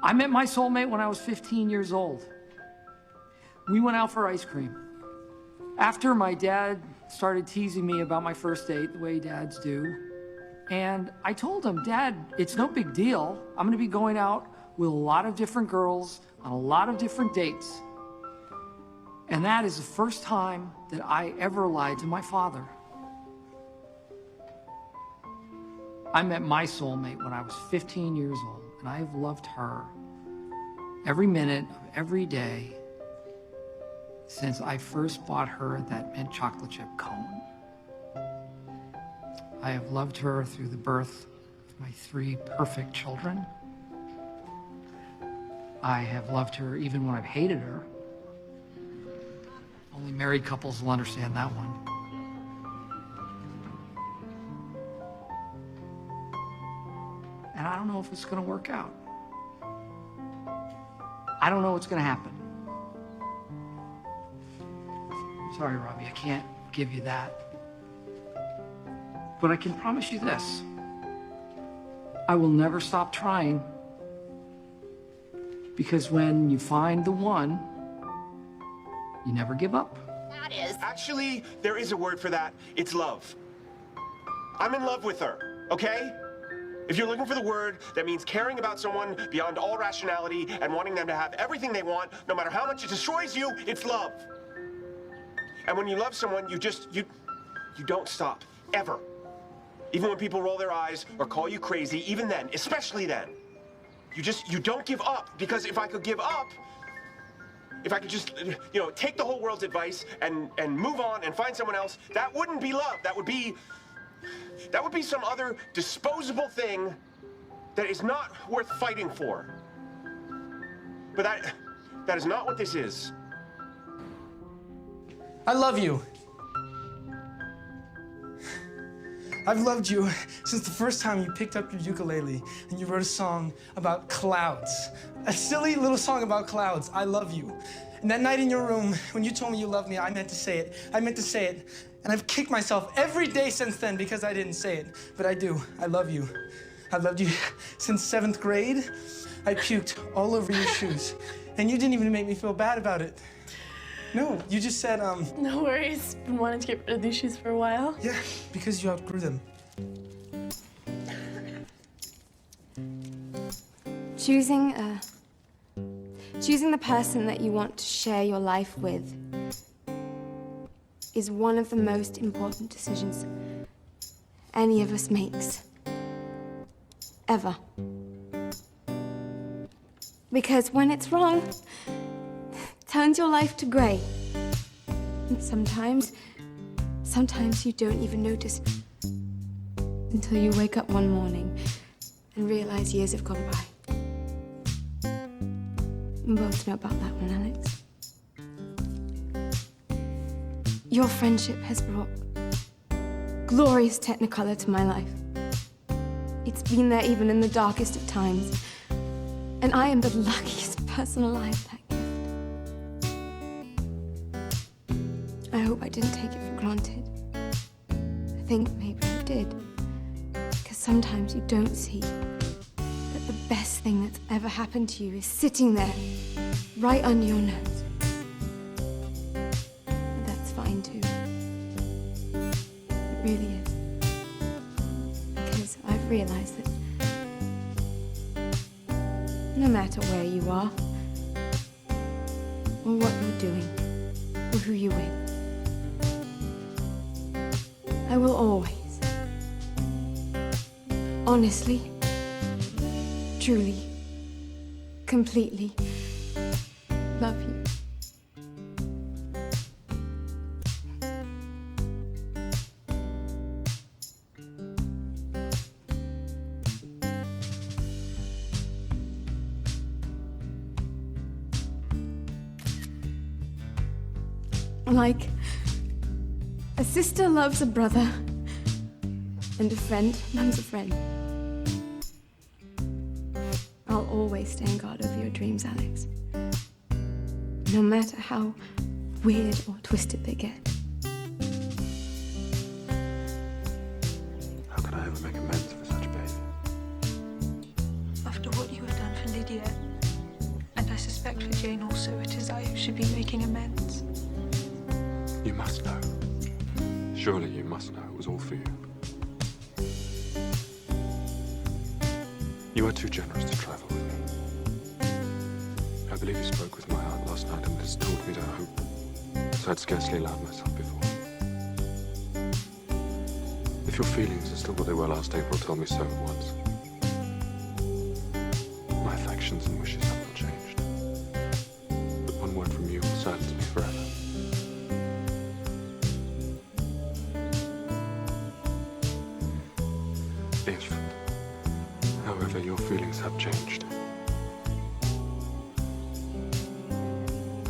I met my soulmate when I was 15 years old. We went out for ice cream. After, my dad started teasing me about my first date, the way dads do. And I told him, Dad, it's no big deal. I'm gonna be going out with a lot of different girls on a lot of different dates. And that is the first time that I ever lied to my father. I met my soulmate when I was 15 years old, and I have loved her every minute of every day since I first bought her that mint chocolate chip cone. I have loved her through the birth of my 3 perfect children. I have loved her even when I've hated her. Only married couples will understand that one. And I don't know if it's gonna work out. I don't know what's gonna happen. Sorry, Robbie, I can't give you that. But I can promise you this. I will never stop trying. Because when you find the one, you never give up. That is. Actually, there is a word for that. It's love. I'm in love with her, okay? If you're looking for the word that means caring about someone beyond all rationality and wanting them to have everything they want, no matter how much it destroys you, it's love. And when you love someone, you don't stop, ever. Even when people roll their eyes or call you crazy, even then, especially then. You don't give up, because if I could give up, if I could just, take the whole world's advice and move on and find someone else, that wouldn't be love. That would be some other disposable thing that is not worth fighting for. But that is not what this is. I love you. I've loved you since the first time you picked up your ukulele and you wrote a song about clouds. A silly little song about clouds. I love you. And that night in your room, when you told me you loved me, I meant to say it. I meant to say it. And I've kicked myself every day since then because I didn't say it. But I do. I love you. I've loved you since 7th grade. I puked all over your shoes. And you didn't even make me feel bad about it. No, you just said, No worries. Been wanting to get rid of these shoes for a while. Yeah, because you outgrew them. Choosing the person that you want to share your life with is one of the most important decisions any of us makes. Ever. Because when it's wrong, turns your life to grey. And sometimes you don't even notice until you wake up one morning and realize years have gone by. We both know about that one, Alex. Your friendship has brought glorious technicolor to my life. It's been there even in the darkest of times. And I am the luckiest person alive. I hope I didn't take it for granted. I think maybe I did. Because sometimes you don't see that the best thing that's ever happened to you is sitting there, right under your nose. But that's fine too. It really is. Because I've realized that no matter where you are, or what you're doing, or who you're with, I will always, honestly, truly, completely love you. Like a sister loves a brother, and a friend loves a friend. I'll always stand guard over your dreams, Alex. No matter how weird or twisted they get. How can I ever make amends for such a baby? After what you have done for Lydia, Jane also it is I who should be making amends. You must know. Surely you must know it was all for you. You are too generous to trifle with me. I believe you spoke with my heart last night and it has taught me to hope, as I'd scarcely allowed myself before. If your feelings are still what they were last April, tell me so at once. My affections and wishes have not changed. But one word from you will silence me forever. If, however, your feelings have changed,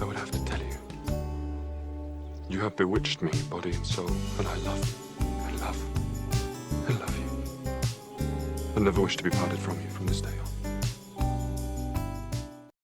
I would have to tell you. You have bewitched me, body and soul, and I love you. I love you. I never wish to be parted from you from this day on.